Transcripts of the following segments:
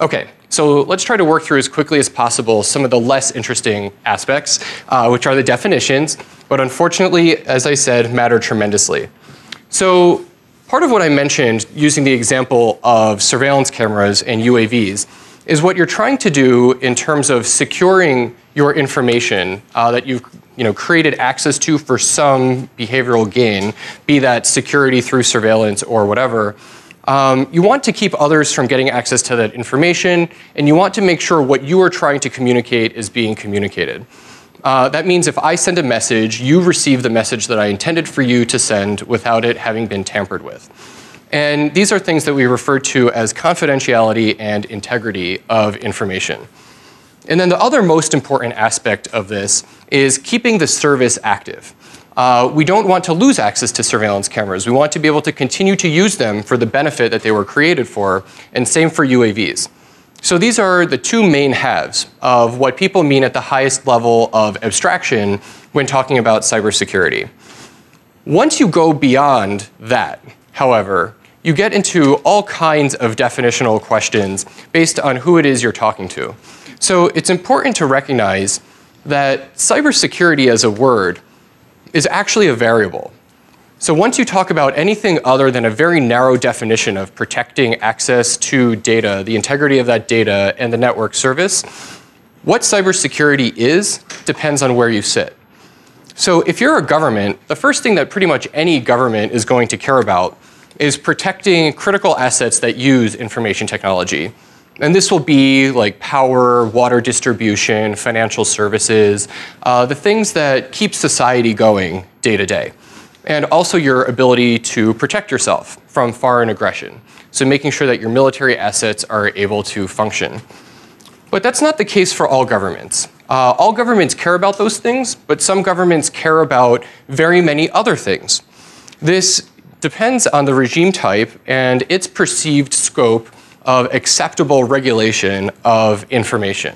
Okay, so let's try to work through as quickly as possible some of the less interesting aspects, which are the definitions, but unfortunately, as I said, matter tremendously. So part of what I mentioned using the example of surveillance cameras and UAVs is what you're trying to do in terms of securing your information that you've created access to for some behavioral gain, be that security through surveillance or whatever. You want to keep others from getting access to that information, and you want to make sure what you are trying to communicate is being communicated. That means if I send a message, you receive the message that I intended for you to send without it having been tampered with. And these are things that we refer to as confidentiality and integrity of information. And then the other most important aspect of this is keeping the service active. We don't want to lose access to surveillance cameras. We want to be able to continue to use them for the benefit that they were created for, and same for UAVs. So these are the two main halves of what people mean at the highest level of abstraction when talking about cybersecurity. Once you go beyond that, however, you get into all kinds of definitional questions based on who it is you're talking to. So it's important to recognize that cybersecurity as a word is actually a variable. So once you talk about anything other than a very narrow definition of protecting access to data, the integrity of that data, and the network service, what cybersecurity is depends on where you sit. So if you're a government, the first thing that pretty much any government is going to care about is protecting critical assets that use information technology. And this will be like power, water distribution, financial services, the things that keep society going day to day. And also your ability to protect yourself from foreign aggression. So making sure that your military assets are able to function. But that's not the case for all governments. All governments care about those things, but some governments care about very many other things. This depends on the regime type and its perceived scope of acceptable regulation of information.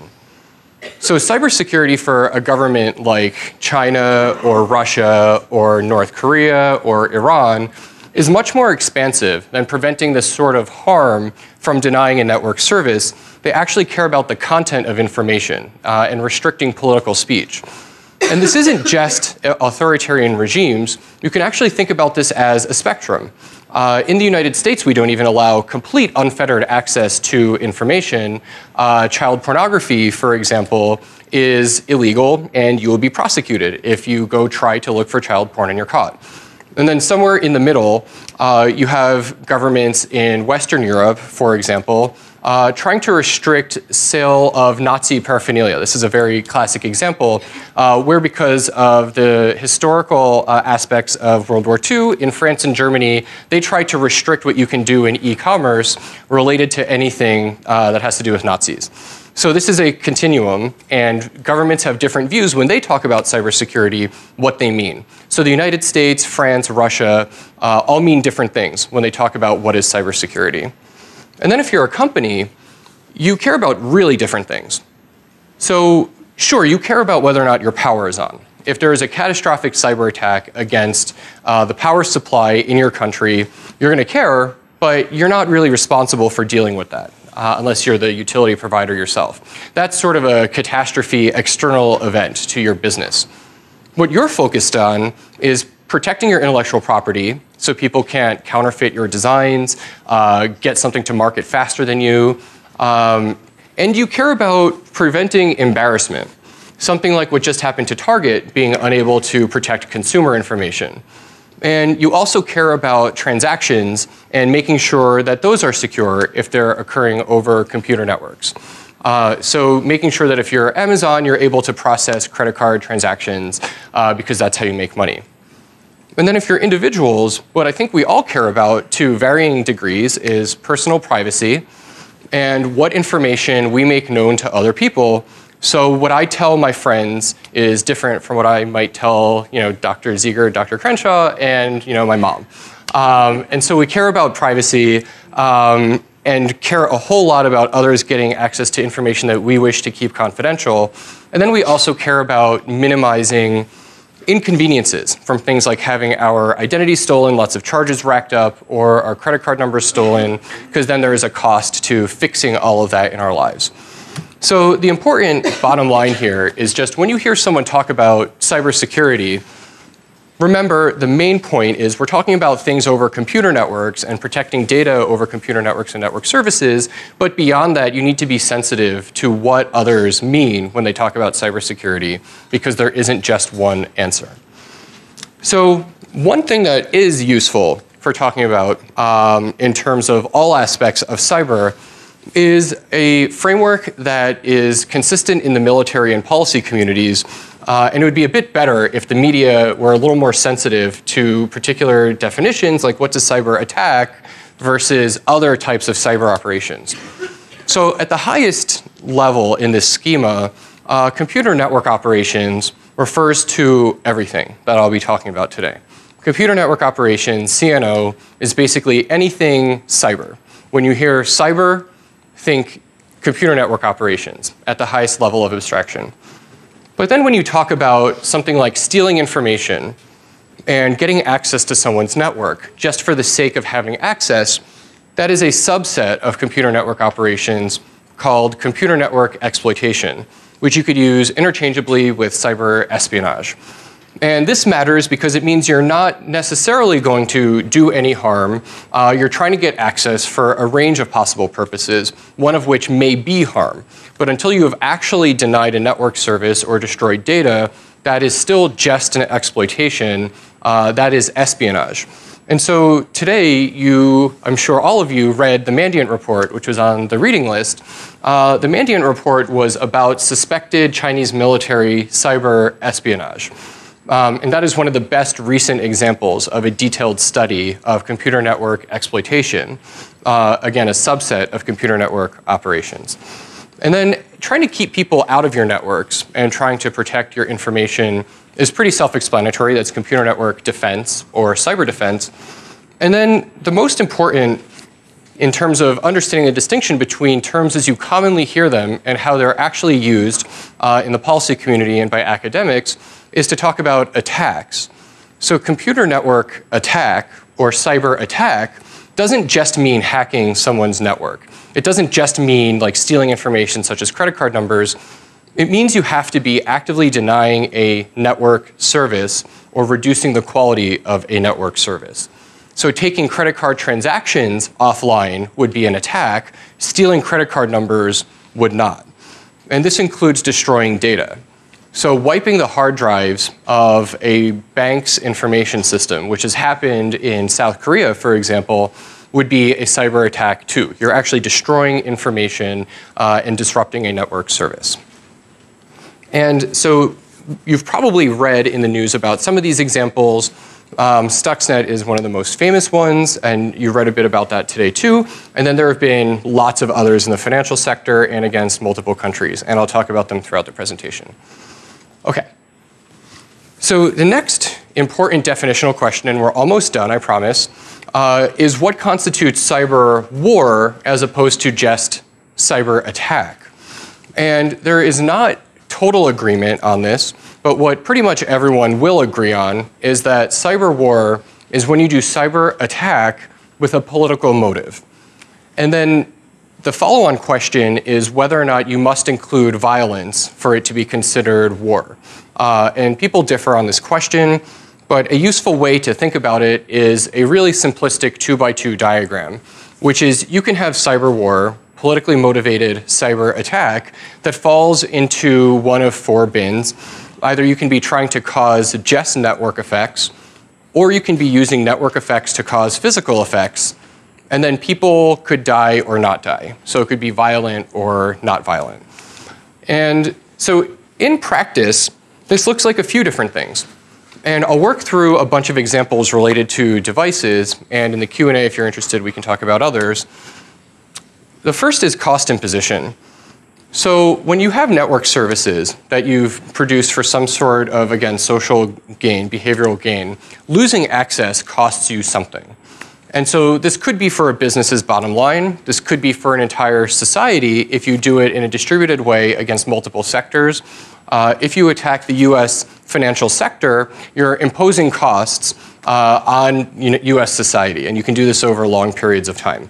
So cybersecurity for a government like China or Russia or North Korea or Iran is much more expansive than preventing this sort of harm from denying a network service. They actually care about the content of information and restricting political speech. And this isn't just authoritarian regimes. You can actually think about this as a spectrum. In the United States, we don't even allow complete unfettered access to information. Child pornography, for example, is illegal, and you will be prosecuted if you go try to look for child porn and you're caught. And then somewhere in the middle, you have governments in Western Europe, for example, trying to restrict sale of Nazi paraphernalia. This is a very classic example where, because of the historical aspects of World War II, in France and Germany, they tried to restrict what you can do in e-commerce related to anything that has to do with Nazis. So this is a continuum, and governments have different views when they talk about cybersecurity, what they mean. So the United States, France, Russia all mean different things when they talk about what is cybersecurity. And then if you're a company, you care about really different things. So sure, you care about whether or not your power is on. If there is a catastrophic cyber attack against the power supply in your country, you're going to care, but you're not really responsible for dealing with that. Unless you're the utility provider yourself. That's sort of a catastrophe external event to your business. What you're focused on is protecting your intellectual property so people can't counterfeit your designs, get something to market faster than you, and you care about preventing embarrassment. Something like what just happened to Target being unable to protect consumer information. And you also care about transactions and making sure that those are secure if they're occurring over computer networks. So making sure that if you're Amazon, you're able to process credit card transactions because that's how you make money. And then if you're individuals, what I think we all care about to varying degrees is personal privacy and what information we make known to other people. So what I tell my friends is different from what I might tell, Dr. Ziegler, Dr. Crenshaw, and my mom. And so we care about privacy and care a whole lot about others getting access to information that we wish to keep confidential. And then we also care about minimizing inconveniences from things like having our identity stolen, lots of charges racked up, or our credit card numbers stolen, because then there is a cost to fixing all of that in our lives. So the important bottom line here is just when you hear someone talk about cybersecurity, remember the main point is we're talking about things over computer networks and protecting data over computer networks and network services, but beyond that you need to be sensitive to what others mean when they talk about cybersecurity, because there isn't just one answer. So one thing that is useful for talking about in terms of all aspects of cyber is a framework that is consistent in the military and policy communities, and it would be a bit better if the media were a little more sensitive to particular definitions, like what's a cyber attack versus other types of cyber operations. So at the highest level in this schema, computer network operations refers to everything that I'll be talking about today. Computer network operations, CNO, is basically anything cyber. When you hear cyber, think computer network operations at the highest level of abstraction. But then when you talk about something like stealing information and getting access to someone's network just for the sake of having access, that is a subset of computer network operations called computer network exploitation, which you could use interchangeably with cyber espionage. And this matters because it means you're not necessarily going to do any harm. You're trying to get access for a range of possible purposes, one of which may be harm. But until you have actually denied a network service or destroyed data, that is still just an exploitation. That is espionage. And so today, I'm sure all of you read the Mandiant report, which was on the reading list. The Mandiant report was about suspected Chinese military cyber espionage. And that is one of the best recent examples of a detailed study of computer network exploitation, again, a subset of computer network operations. And then trying to keep people out of your networks and trying to protect your information is pretty self-explanatory. That's computer network defense or cyber defense. And then the most important in terms of understanding the distinction between terms as you commonly hear them and how they're actually used in the policy community and by academics is to talk about attacks. So computer network attack or cyber attack doesn't just mean hacking someone's network. It doesn't just mean like stealing information such as credit card numbers. It means you have to be actively denying a network service or reducing the quality of a network service. So taking credit card transactions offline would be an attack. Stealing credit card numbers would not. And this includes destroying data. So wiping the hard drives of a bank's information system, which has happened in South Korea, for example, would be a cyber attack too. You're actually destroying information and disrupting a network service. And so you've probably read in the news about some of these examples. Stuxnet is one of the most famous ones, and you read a bit about that today too. And then there have been lots of others in the financial sector and against multiple countries, and I'll talk about them throughout the presentation. Okay. So the next important definitional question, and we're almost done, I promise, is what constitutes cyber war as opposed to just cyber attack? And there is not total agreement on this, but what pretty much everyone will agree on is that cyber war is when you do cyber attack with a political motive. And then the follow-on question is whether or not you must include violence for it to be considered war. And people differ on this question, but a useful way to think about it is a really simplistic 2x2 diagram, which is you can have cyber war, politically motivated cyber attack, that falls into one of four bins. Either you can be trying to cause just network effects, or you can be using network effects to cause physical effects, and then people could die or not die. So it could be violent or not violent. And so in practice, this looks like a few different things. And I'll work through a bunch of examples related to devices, and in the Q&A, if you're interested, we can talk about others. The first is cost imposition. So when you have network services that you've produced for some sort of, again, social gain, behavioral gain, losing access costs you something. And so this could be for a business's bottom line. This could be for an entire society if you do it in a distributed way against multiple sectors. If you attack the US financial sector, you're imposing costs on US society, and you can do this over long periods of time.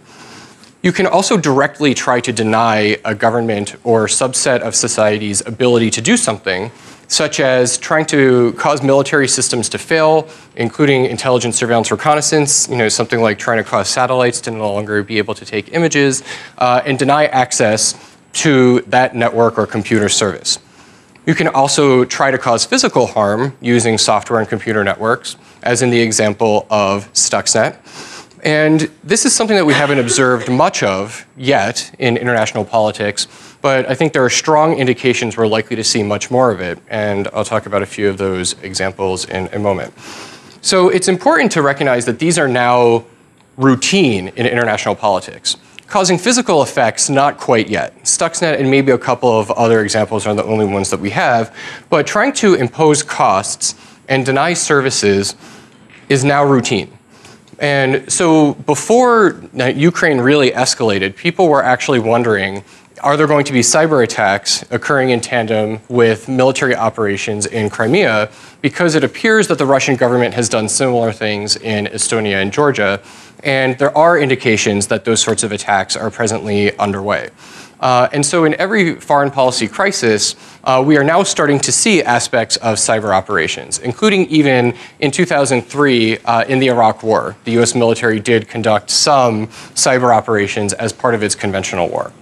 You can also directly try to deny a government or subset of society's ability to do something, such as trying to cause military systems to fail, including intelligence, surveillance, reconnaissance, something like trying to cause satellites to no longer be able to take images, and deny access to that network or computer service. You can also try to cause physical harm using software and computer networks, as in the example of Stuxnet. And this is something that we haven't observed much of yet in international politics, but I think there are strong indications we're likely to see much more of it, and I'll talk about a few of those examples in a moment. So it's important to recognize that these are now routine in international politics. Causing physical effects, not quite yet. Stuxnet and maybe a couple of other examples are the only ones that we have, but trying to impose costs and deny services is now routine. And so before Ukraine really escalated, people were actually wondering, are there going to be cyber attacks occurring in tandem with military operations in Crimea? Because it appears that the Russian government has done similar things in Estonia and Georgia, and there are indications that those sorts of attacks are presently underway. And so in every foreign policy crisis, we are now starting to see aspects of cyber operations, including even in 2003 in the Iraq War. The US military did conduct some cyber operations as part of its conventional war.